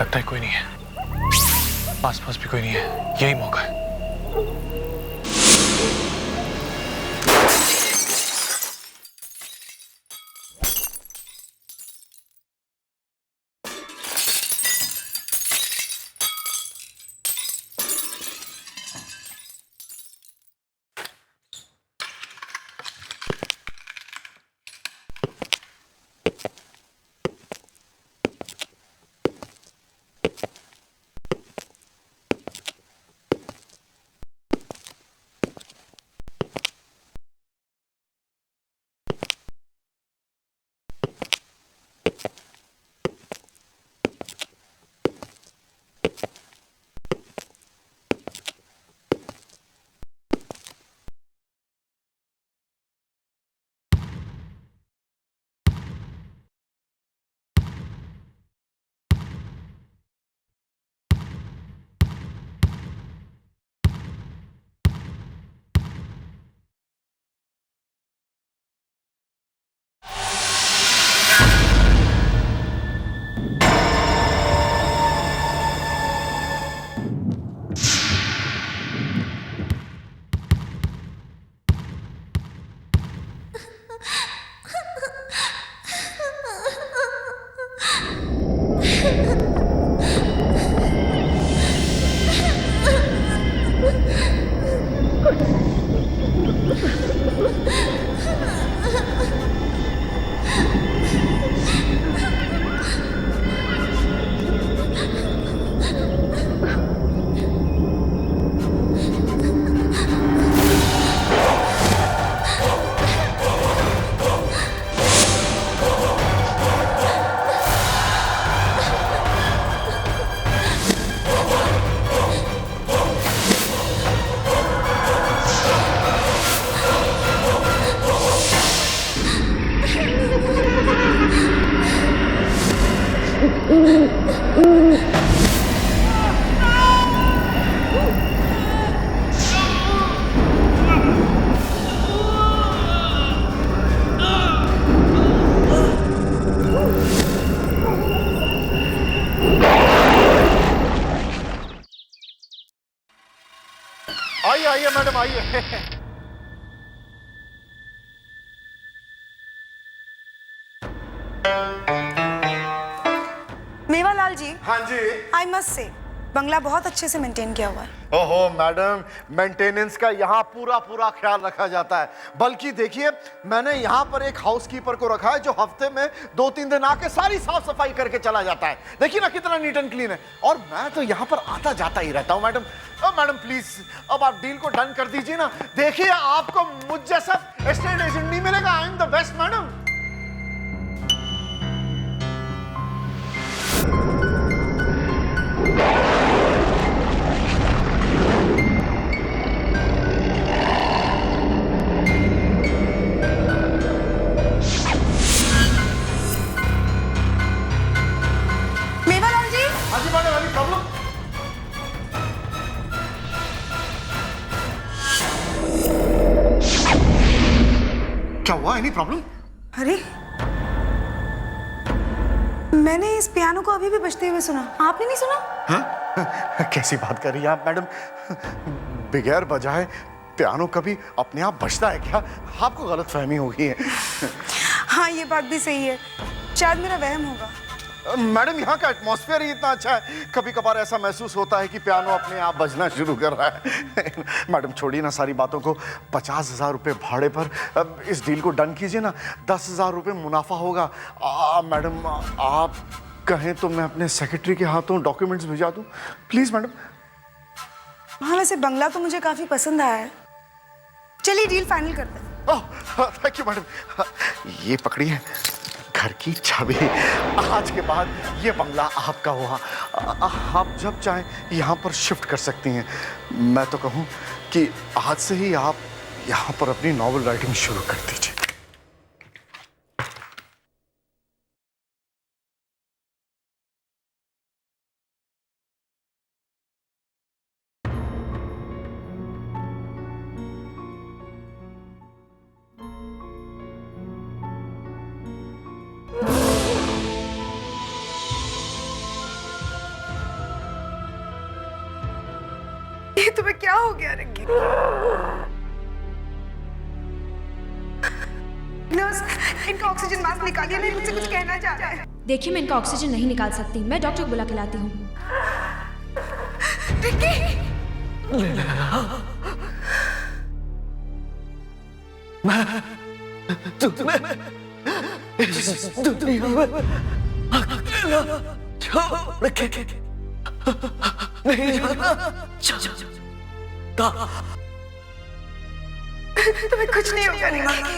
लगता है कोई नहीं है, पास पास भी कोई नहीं है, यही मौका है। आइए आइए मैडम आइए। मेवालाल जी, हाँ जी। आई मस्ट से बंगला बहुत अच्छे से मेंटेन किया हुआ है। ओहो मैडम, मेंटेनेंस का यहाँ पूरा पूरा ख्याल रखा जाता है। बल्कि देखिए, मैंने यहाँ पर एक हाउसकीपर को रखा है जो हफ्ते में 2-3 दिन आके सारी साफ सफाई करके चला जाता है। देखिए ना कितना नीट एंड क्लीन है। और मैं तो यहाँ पर आता जाता ही रहता हूँ मैडम। मैडम प्लीज अब आप डील को डन कर दीजिए ना। देखिए आपको मुझ जैसा एस्टेट एजेंट नहीं मिलेगा। I am the best madam. Mewalal ji, हाँ जी मैडम, एनी प्रॉब्लम? क्या हुआ? Any problem? अरे मैंने इस पियानो को अभी भी बजते हुए सुना, आपने नहीं सुना? हाँ? कैसी बात कर रही हैं आप मैडम? बगैर बजाए पियानो कभी अपने आप बजता है क्या? आपको गलत फहमी हो गई है। हाँ ये बात भी सही है, शायद मेरा वहम होगा। मैडम यहाँ का एटमॉस्फेयर ही इतना अच्छा है, कभी कभार ऐसा महसूस होता है कि पियानो अपने आप बजना शुरू कर रहा है। मैडम छोड़िए ना सारी बातों को, 50,000 रुपये भाड़े पर अब इस डील को डन कीजिए ना। 10,000 रुपये मुनाफा होगा। मैडम आप कहें तो मैं अपने सेक्रेटरी के हाथों डॉक्यूमेंट्स भिजा दूं, प्लीज मैडम। हाँ वैसे बंगला तो मुझे काफी पसंद आया है, चलिए डील फाइनल करते हैं। Thank you madam. ये पकड़िए घर की चाबी। आज के बाद ये बंगला आपका हुआ। आप जब चाहें यहाँ पर शिफ्ट कर सकती हैं। मैं तो कहूँ कि आज से ही आप यहाँ पर अपनी नॉवेल राइटिंग शुरू कर दीजिए। ये तुम्हें क्या हो गया रिक्की? नर्स, इनका ऑक्सीजन मास्क निकालिए, नहीं मुझसे कुछ कहना चाह रहा है। देखिए, मैं इनका ऑक्सीजन नहीं निकाल सकती, मैं डॉक्टर को बुला के लाती हूँ। रिक्की! तुम्हें इस दुनिया में अकेला छोड़ के नहीं जाना चाहता। तुम्हें कुछ नहीं होगा रिक्की।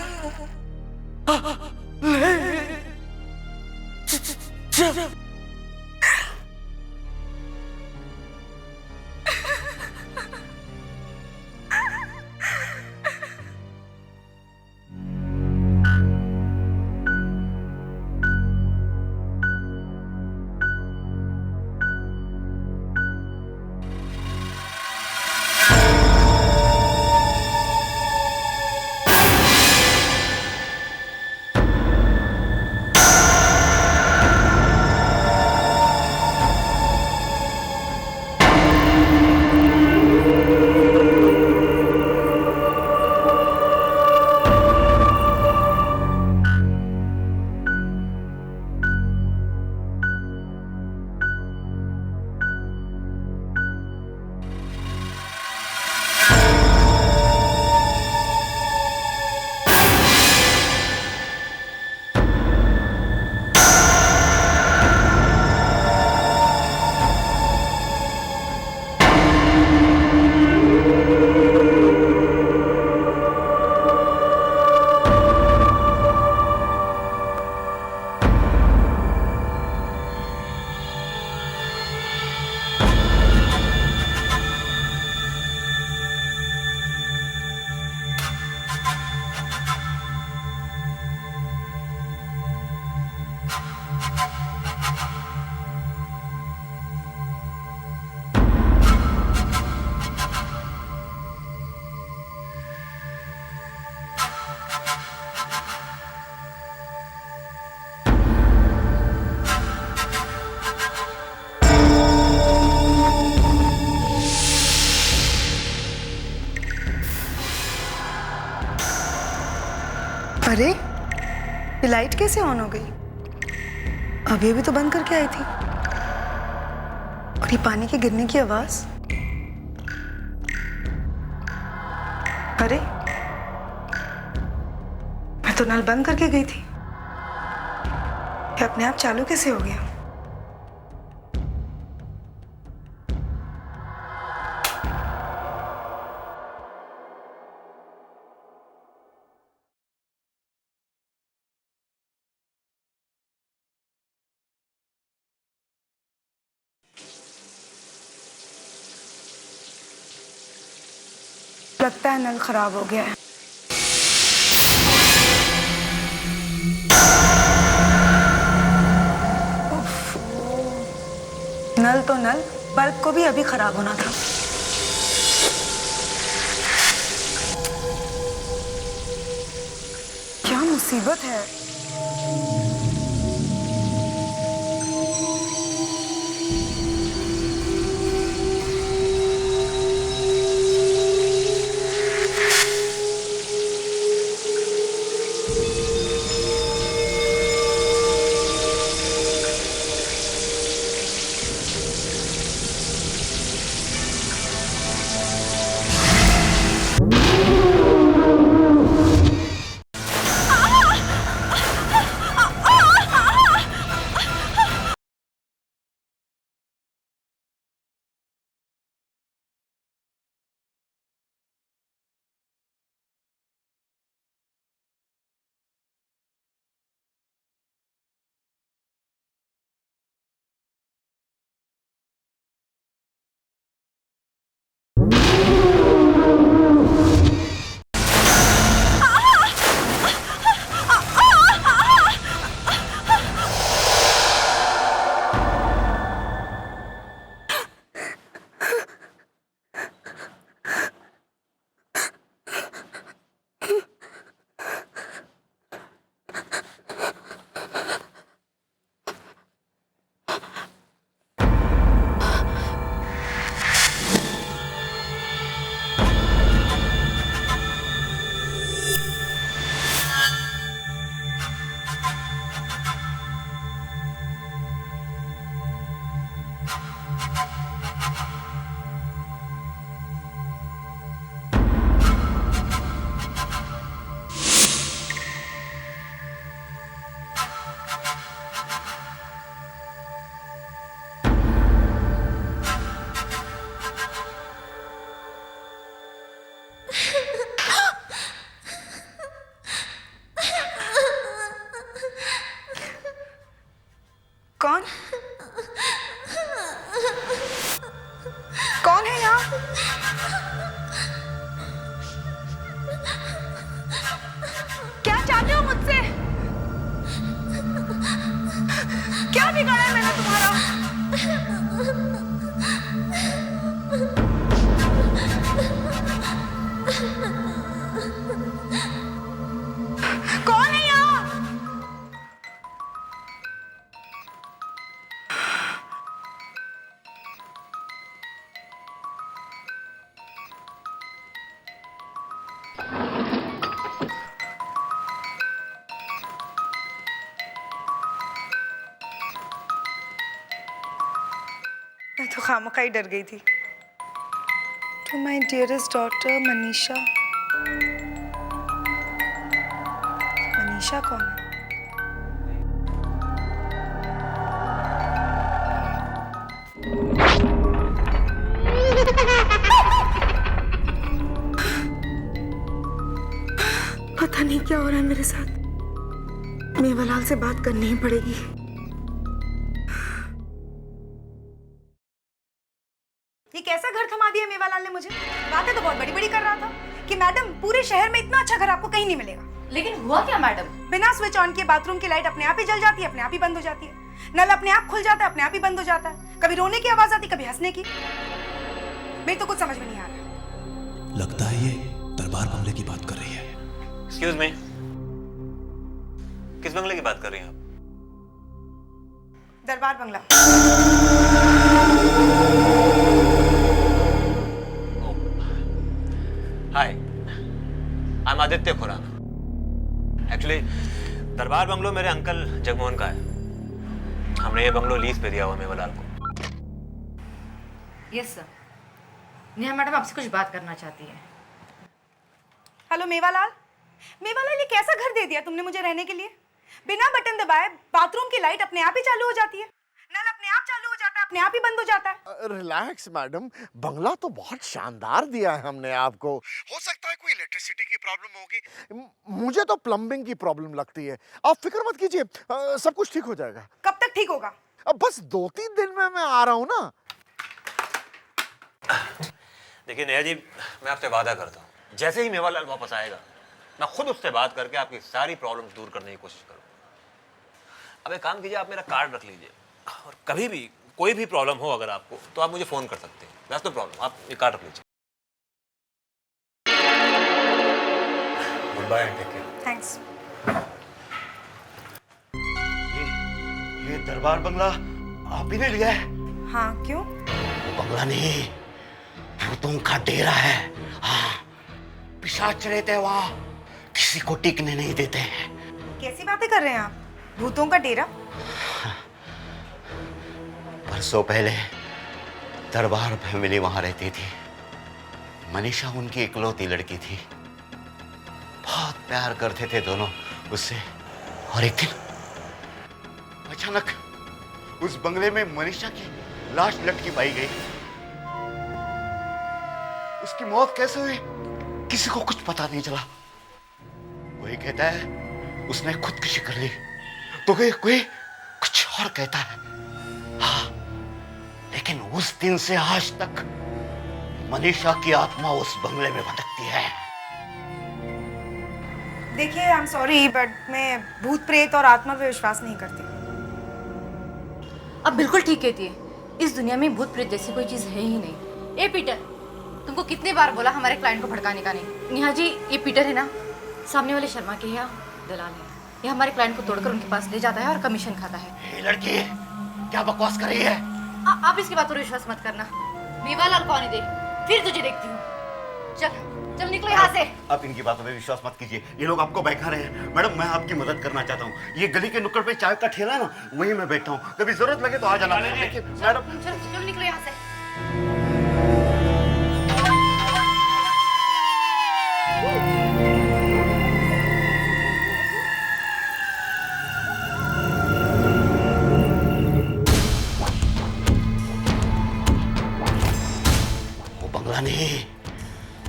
अरे, ये लाइट कैसे ऑन हो गई? अभी भी तो बंद करके आई थी। और ये पानी के गिरने की आवाज। अरे, मैं तो नल बंद करके गई थी। ये अपने आप चालू कैसे हो गया? लगता है नल खराब हो गया है। नल तो नल, बल्ब को भी अभी खराब होना था। क्या मुसीबत है। कौन कौन है यहाँ? क्या चाहते हो मुझसे? क्या बिगाड़ा है मैंने तुम्हारा? कौन है यहाँ? मैं तो खामखा ही डर गई थी। To my dearest daughter Manisha. Manisha कौन है? पता नहीं क्या हो रहा है मेरे साथ। मेवालाल से बात करनी ही पड़ेगी। ये कैसा घर थमा दिया मेवालाल ने मुझे? बातें तो बहुत बड़ी बड़ी कर रहा था कि मैडम पूरे शहर में इतना अच्छा घर आपको कहीं नहीं मिलेगा। लेकिन हुआ क्या मैडम? बिना स्विच ऑन किए बाथरूम की लाइट अपने आप ही जल जाती है, अपने आप ही बंद हो जाती है। नल अपने आप खुल जाता है, अपने आप ही बंद हो जाता है। कभी रोने की आवाज आती, कभी हंसने की। मेरी तो कुछ समझ में नहीं आ रहा। लगता है ये दरबार बंगले की बात कर रही है। एक्सक्यूज मी, किस बंगले की बात कर रही हैं आप? Darbar Bangla. Hi, I am Aditya Khurana. Actually Darbar bungalow मेरे अंकल जगमोहन का है। हमने ये बंगलो लीज पे दिया हुआ मेवालाल को। Yes sir. नेहा मैडम आपसे कुछ बात करना चाहती है। हेलो मेवालाल। मेवालाल, ये कैसा घर दे दिया तुमने मुझे रहने के लिए? बिना बटन दबाए बाथरूम की लाइट अपने आप ही चालू हो जाती है, नल अपने आप चालू हो जाता है, अपने आप ही बंद हो जाता है। रिलैक्स मैडम, बंगला तो बहुत शानदार दिया है हमने आपको। हो सकता है कोई इलेक्ट्रिसिटी की प्रॉब्लम होगी, मुझे तो प्लम्बिंग की प्रॉब्लम लगती है। आप फिक्र मत कीजिए, सब कुछ ठीक हो जाएगा। कब तक ठीक होगा? अब बस 2-3 दिन में मैं आ रहा हूँ ना। देखिए नेहा जी, मैं आपसे वादा करता हूँ, जैसे ही मेवालाल वापस आएगा मैं खुद उससे बात करके आपकी सारी प्रॉब्लम्स दूर करने की कोशिश करूँगा। अब एक काम कीजिए, आप मेरा कार्ड रख लीजिए और कभी भी कोई भी प्रॉब्लम हो अगर आपको तो आप मुझे फ़ोन कर सकते हैं। दैट्स नो प्रॉब्लम, आप ये कार्ड रख लीजिए। Good bye and take care. Thanks. ये दरबार बंगला आप ही ने लिया है? हाँ, क्यों? वो बंगला नहीं, भूतों का डेरा है। हाँ, पिशाच रहते हैं वहाँ, किसी को टिकने नहीं देते हैं। कैसी बातें कर रहे हैं आप? भूतों का डेरा? बरसों पहले दरबार फैमिली वहाँ रहती थी। मनीषा उनकी इकलौती लड़की थी। बहुत प्यार करते थे दोनों उससे। और एक दिन अचानक उस बंगले में मनीषा की लाश लटकी पाई गई। उसकी मौत कैसे हुई किसी को कुछ पता नहीं चला। कोई कहता है उसने खुदकुशी कर ली, तो कोई कुछ और कहता है। हाँ, लेकिन उस दिन से आज तक मनीषा की आत्मा उस बंगले में भटकती है। देखिए, आई एम सॉरी बट मैं भूत प्रेत और आत्मा पे विश्वास नहीं करती। अब बिल्कुल ठीक कहती है। इस दुनिया में भूत प्रेत जैसी कोई चीज है ही नहीं। ए पीटर, तुमको कितनी बार बोला हमारे क्लाइंट को भड़काने का नहीं। नेहा जी, ये पीटर है ना, सामने वाले शर्मा के यहाँ दलाल है। ये हमारे क्लाइंट को तोड़कर उनके पास ले जाता है और कमीशन खाता है। ये लड़की क्या बकवास कर रही है? आप इसकी बात पर विश्वास मत करना। मेवालाल को आने दे, फिर तुझे देखती हूँ। चल चल निकलो यहाँ से। आप इनकी बातों पे विश्वास मत कीजिए, ये लोग आपको बहका रहे हैं। मैडम मैं आपकी मदद करना चाहता हूँ, ये गली के नुक्कड़ पे चाय का ठेला है ना, वहीं मैं बैठा हूँ, कभी जरूरत लगे तो आ जाना। लेकिन मैडम चल चल निकलो यहाँ से। वो बंगला नहीं,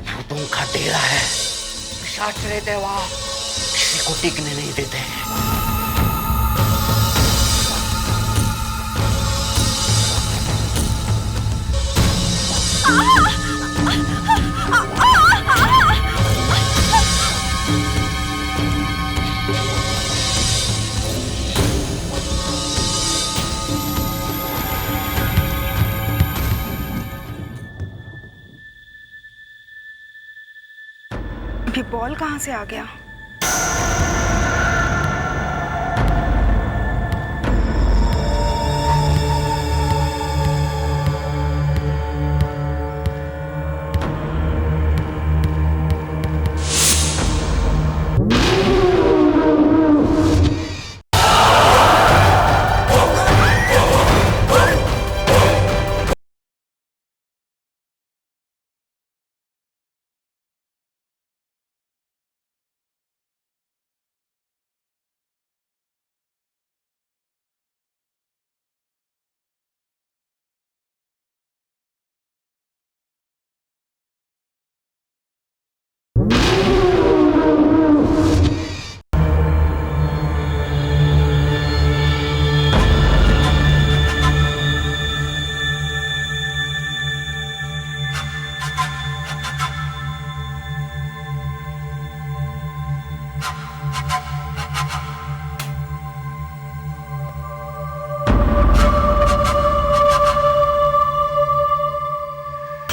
भूतों का डेरा है। पिशाच रहते हैं वहां, किसी को टिकने नहीं देते हैं। ये बॉल कहाँ से आ गया?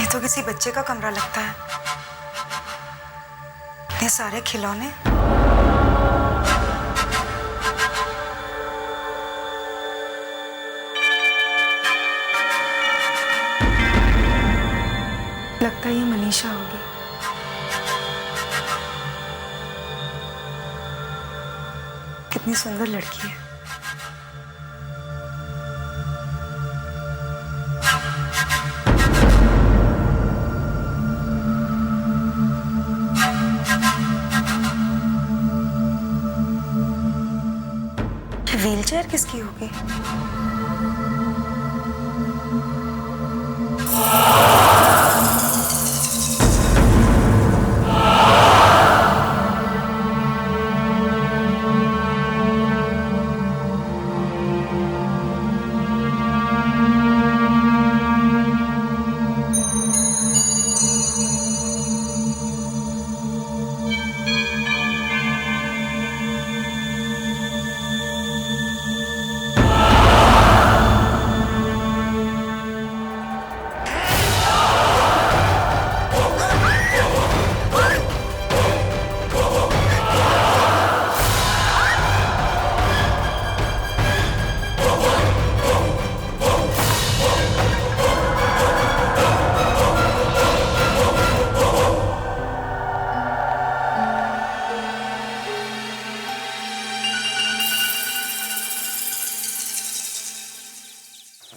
तो किसी बच्चे का कमरा लगता है। इतने सारे खिलौने। लगता है ये मनीषा होगी। कितनी सुंदर लड़की है। व्हीलचेयर किसकी होगी?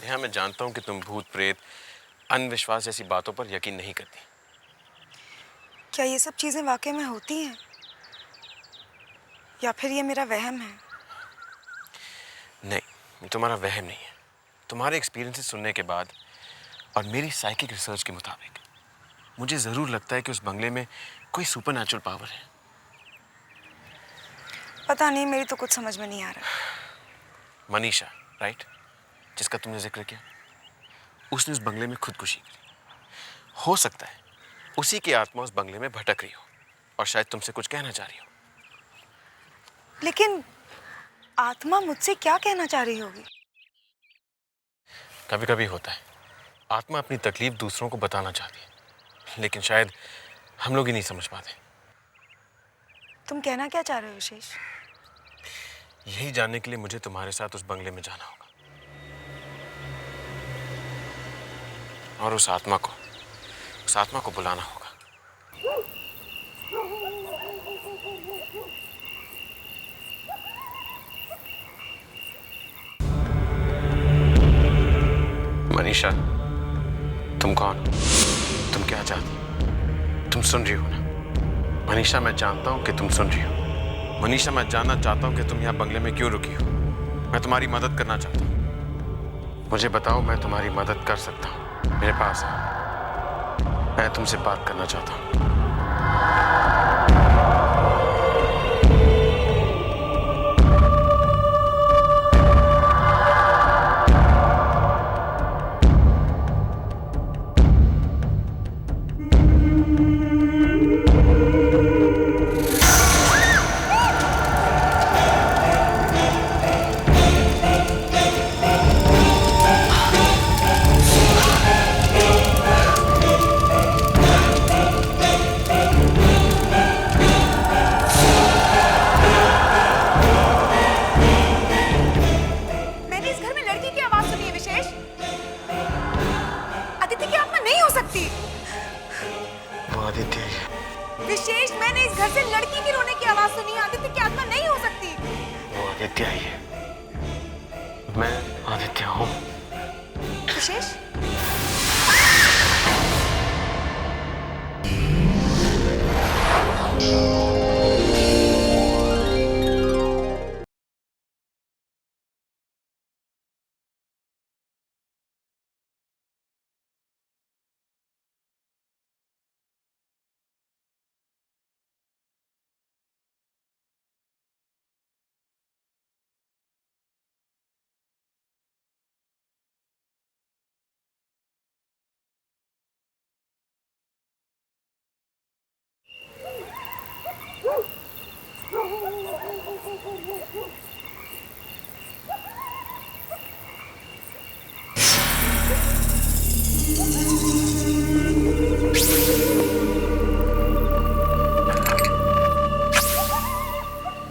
नेहा, मैं जानता हूं कि तुम भूत प्रेत अंधविश्वास जैसी बातों पर यकीन नहीं करती। क्या ये सब चीजें वाकई में होती हैं या फिर ये मेरा वहम है? नहीं, ये तुम्हारा वहम नहीं है। तुम्हारे एक्सपीरियंसेस सुनने के बाद और मेरी साइकिक रिसर्च के मुताबिक मुझे ज़रूर लगता है कि उस बंगले में कोई सुपरनैचुरल पावर है। पता नहीं, मेरी तो कुछ समझ में नहीं आ रहा। मनीषा, राइट, जिसका तुमने जिक्र किया, उसने उस बंगले में खुदकुशी करी। हो सकता है उसी की आत्मा उस बंगले में भटक रही हो और शायद तुमसे कुछ कहना चाह रही हो। लेकिन आत्मा मुझसे क्या कहना चाह रही होगी? कभी कभी होता है, आत्मा अपनी तकलीफ दूसरों को बताना चाहती है, लेकिन शायद हम लोग ही नहीं समझ पाते। तुम कहना क्या चाह रहे हो विशेष? यही जानने के लिए मुझे तुम्हारे साथ उस बंगले में जाना होगा और उस आत्मा को बुलाना होगा। मनीषा, तुम कौन हो? तुम क्या चाहती हो? तुम सुन रही हो ना? मनीषा, मैं जानता हूं कि तुम सुन रही हो। मनीषा, मैं जानना चाहता हूं कि तुम यहाँ बंगले में क्यों रुकी हो। मैं तुम्हारी मदद करना चाहता हूं। मुझे बताओ, मैं तुम्हारी मदद कर सकता हूं। मेरे पास है, मैं तुमसे बात करना चाहता हूं। मैंने इस घर में लड़की की आवाज सुनी है विशेष। अदिति की आत्मा नहीं हो सकती। वो आदित्य है। विशेष, मैंने इस घर से लड़की की रोने की आवाज सुनी है। आदित्य की आत्मा नहीं हो सकती। वो आदित्य ही है। मैं आदित्य हूँ। विशेष,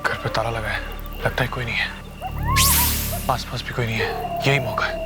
घर पे ताला लगा है, लगता है कोई नहीं है। आसपास भी कोई नहीं है, यही मौका है।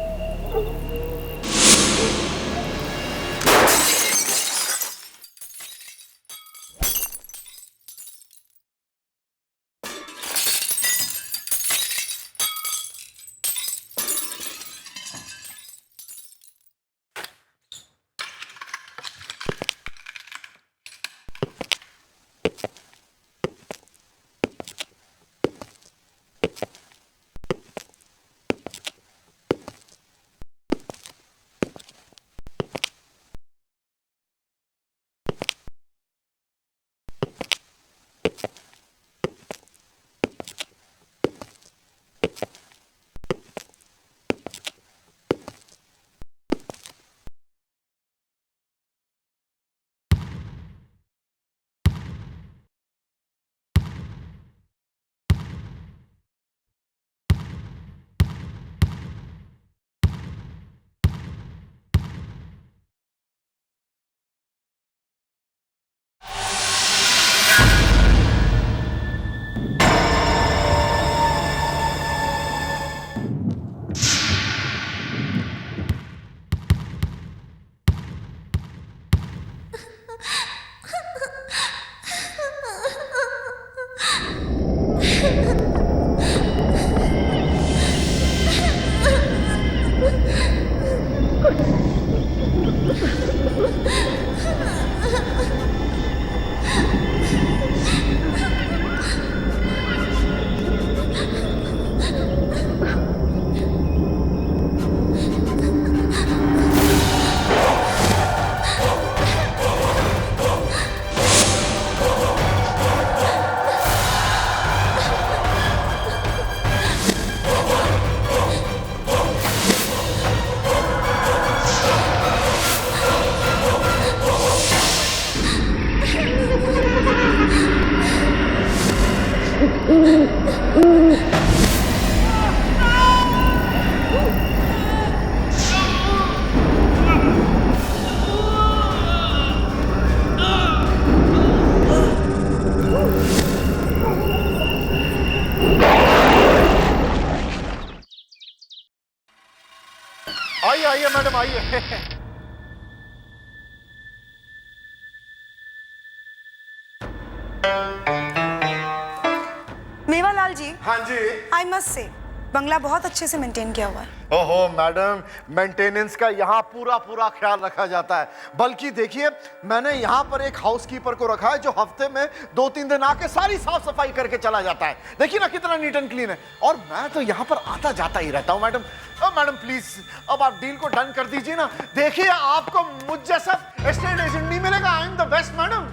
आइए आइए मैडम आइए। मेवालाल जी, हाँ जी। आई मस्ट से बंगला बहुत अच्छे से मेंटेन किया हुआ है। ओहो मैडम, मेंटेनेंस का यहाँ पूरा पूरा ख्याल रखा जाता है। बल्कि देखिए, मैंने यहाँ पर एक हाउसकीपर को रखा है जो हफ्ते में 2-3 दिन आके सारी साफ सफाई करके चला जाता है। देखिए ना कितना नीट एंड क्लीन है। और मैं तो यहाँ पर आता जाता ही रहता हूँ मैडम। मैडम प्लीज अब आप डील को डन कर दीजिए ना। देखिए आपको मुझ जैसा एस्टेट एजेंट नहीं मिलेगा। I am the best madam.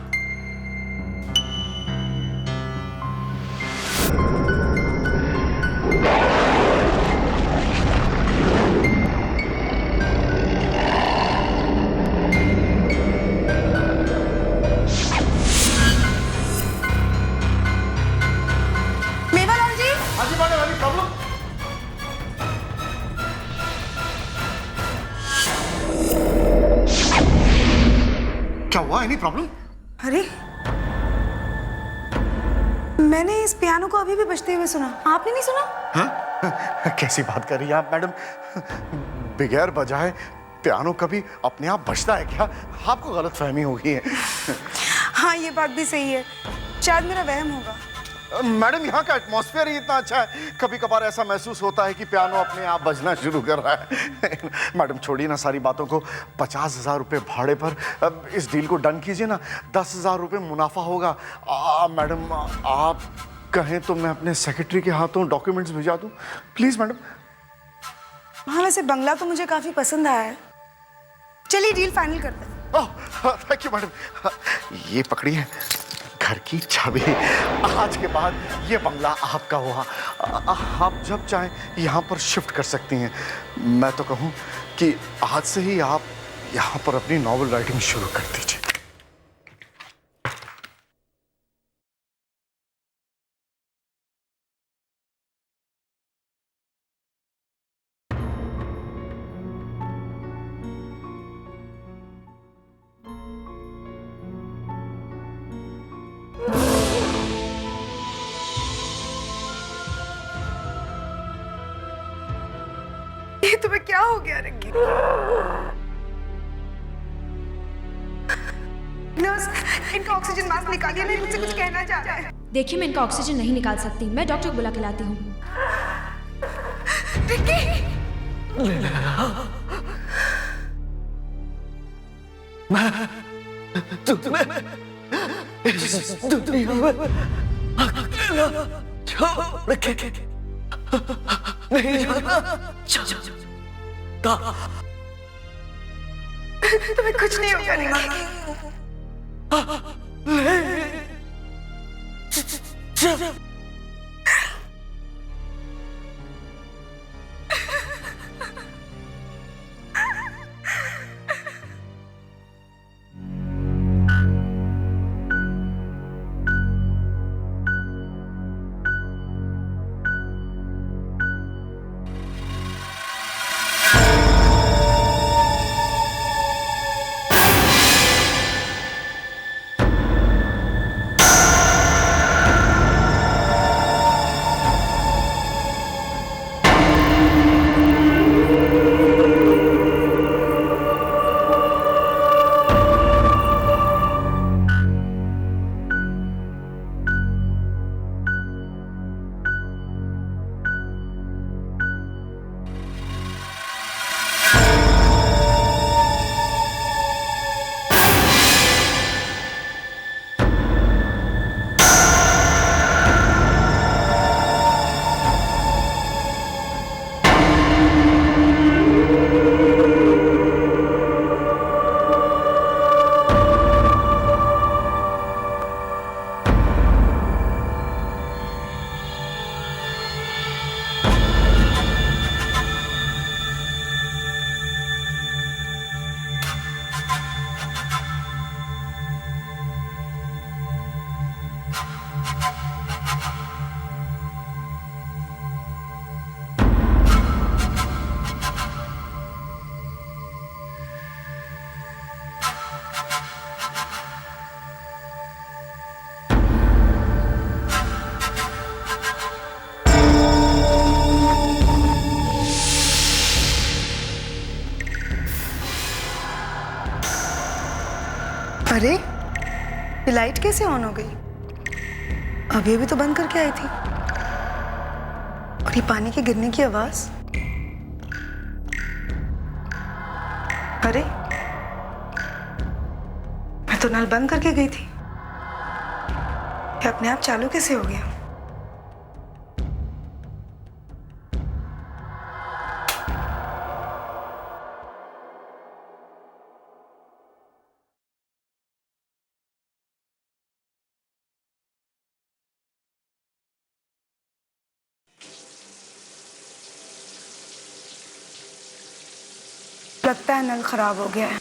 Mewalal ji, हाँ जी मैडम, एनी प्रॉब्लम? क्या हुआ? Any problem? अरे मैंने इस पियानो को अभी भी बजते हुए सुना, आपने नहीं सुना? हाँ? कैसी बात कर रही हैं आप मैडम? बगैर बजाए पियानो कभी अपने आप बजता है क्या? आपको गलतफहमी हो गई है। हाँ ये बात भी सही है, शायद मेरा वहम होगा। मैडम यहाँ का एटमॉस्फेयर ही इतना अच्छा है, कभी कभार ऐसा महसूस होता है कि पियानो अपने आप बजना शुरू कर रहा है। मैडम छोड़िए ना सारी बातों को, 50,000 रुपये भाड़े पर अब इस डील को डन कीजिए ना, 10,000 रुपये मुनाफा होगा। मैडम आप कहें तो मैं अपने सेक्रेटरी के हाथों डॉक्यूमेंट्स भिजवा दूँ प्लीज़ मैडम। हाँ वैसे बंगला तो मुझे काफी पसंद आया है, चलिए डील फाइनल करते हैं। Thank you madam. ये पकड़िए घर की चाबी। आज के बाद ये बंगला आपका हुआ। आप जब चाहें यहाँ पर शिफ्ट कर सकती हैं। मैं तो कहूँ कि आज से ही आप यहाँ पर अपनी नॉवेल राइटिंग शुरू कर दीजिए। ये तुम्हें क्या हो गया रिक्की? नर्स, इनका ऑक्सीजन मास्क निकालिए, नहीं मुझसे कुछ कहना चाह रहा है। देखिए मैं इनका ऑक्सीजन नहीं निकाल सकती, मैं डॉक्टर को बुला के लाती हूँ। रिक्की! तुम्हें इस दुनिया में अकेला छोड़ के नहीं जाना चाहता। तुम्हें कुछ नहीं होगा रिक्की। अरे ये लाइट कैसे ऑन हो गई? अभी अभी तो बंद करके आई थी। और ये पानी के गिरने की आवाज। अरे मैं तो नल बंद करके गई थी, ये अपने आप चालू कैसे हो गया? लगता है नल खराब हो गया है।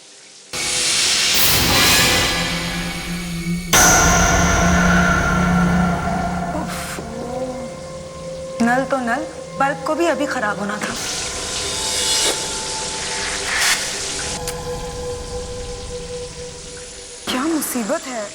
नल तो नल, बल्ब को भी अभी खराब होना था। क्या मुसीबत है।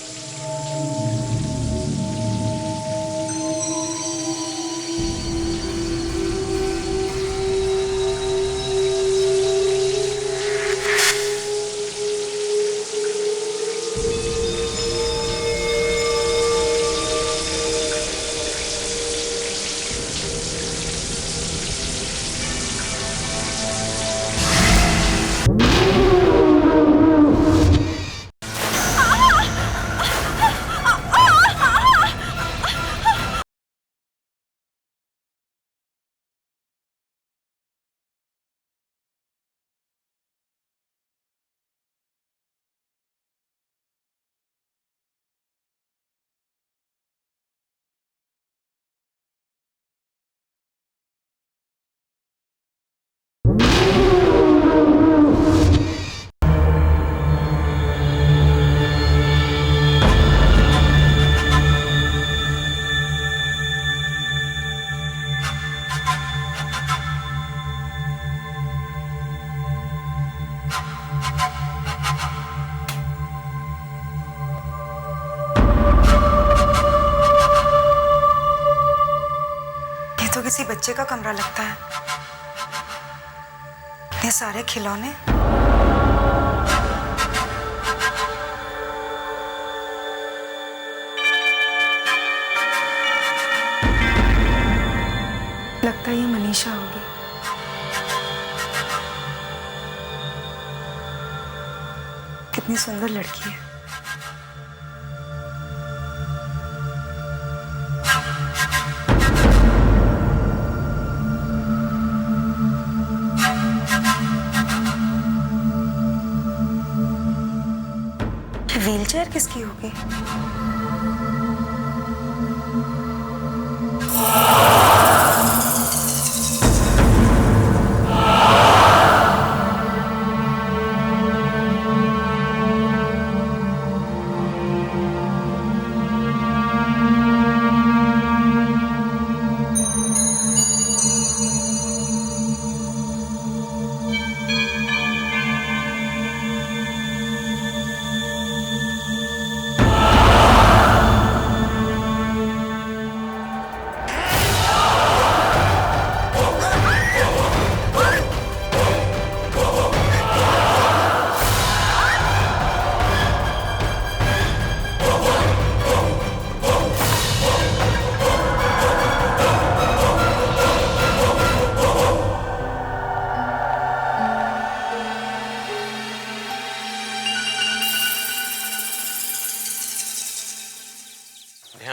तो किसी बच्चे का कमरा लगता है। इतने सारे खिलौने। लगता है ये मनीषा होगी। कितनी सुंदर लड़की है। व्हीलचेयर किसकी होगी?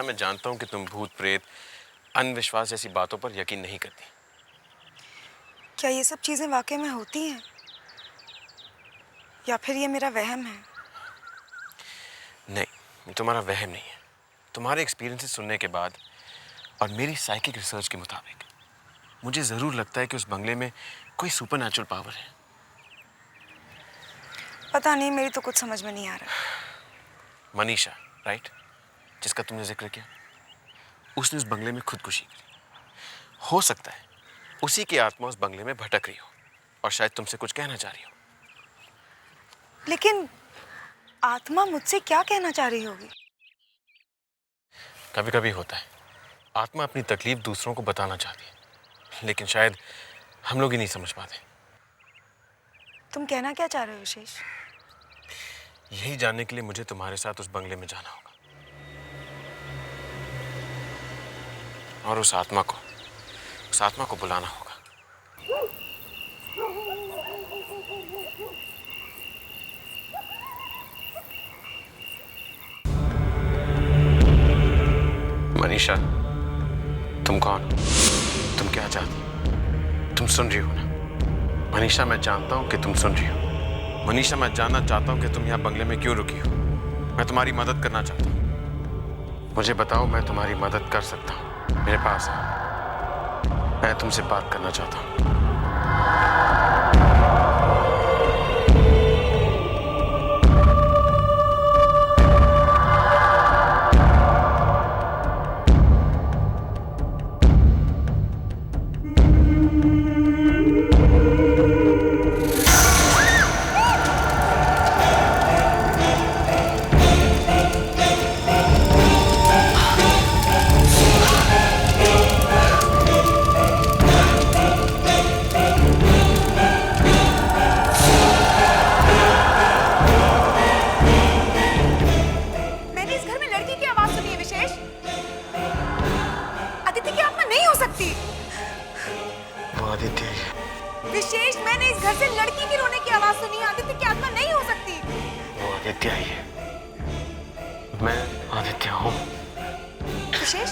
मैं जानता हूं कि तुम भूत प्रेत अंधविश्वास जैसी बातों पर यकीन नहीं करती। क्या ये सब चीजें वाकई में होती हैं या फिर ये मेरा वहम है? नहीं, ये तुम्हारा वहम नहीं है। तुम्हारे एक्सपीरियंसेस सुनने के बाद और मेरी साइकिक रिसर्च के मुताबिक मुझे जरूर लगता है कि उस बंगले में कोई सुपरनैचुरल पावर है। पता नहीं, मेरी तो कुछ समझ में नहीं आ रहा। मनीषा, राइट, जिसका तुमने जिक्र किया, उसने उस बंगले में खुदकुशी की। हो सकता है उसी की आत्मा उस बंगले में भटक रही हो और शायद तुमसे कुछ कहना चाह रही हो। लेकिन आत्मा मुझसे क्या कहना चाह रही होगी? कभी कभी होता है, आत्मा अपनी तकलीफ दूसरों को बताना चाहती है, लेकिन शायद हम लोग ही नहीं समझ पाते। तुम कहना क्या चाह रहे हो विशेष? यही जानने के लिए मुझे तुम्हारे साथ उस बंगले में जाना होगा और उस आत्मा को उस आत्मा को बुलाना होगा। मनीषा, तुम कौन? तुम क्या चाहती? तुम सुन रही हो ना? मनीषा, मैं जानता हूं कि तुम सुन रही हो। मनीषा, मैं जानना चाहता हूं कि तुम यहां बंगले में क्यों रुकी हो। मैं तुम्हारी मदद करना चाहता हूं। मुझे बताओ, मैं तुम्हारी मदद कर सकता हूं। मेरे पास आओ, मैं तुमसे बात करना चाहता हूं। मैंने इस घर में लड़की की आवाज सुनी है विशेष। अदिति की आत्मा नहीं हो सकती। वो आदित्य ही है। विशेष, मैंने इस घर से लड़की की रोने की आवाज सुनी है। आदित्य की आत्मा नहीं हो सकती। वो आदित्य ही है। मैं आदित्य हूँ। विशेष,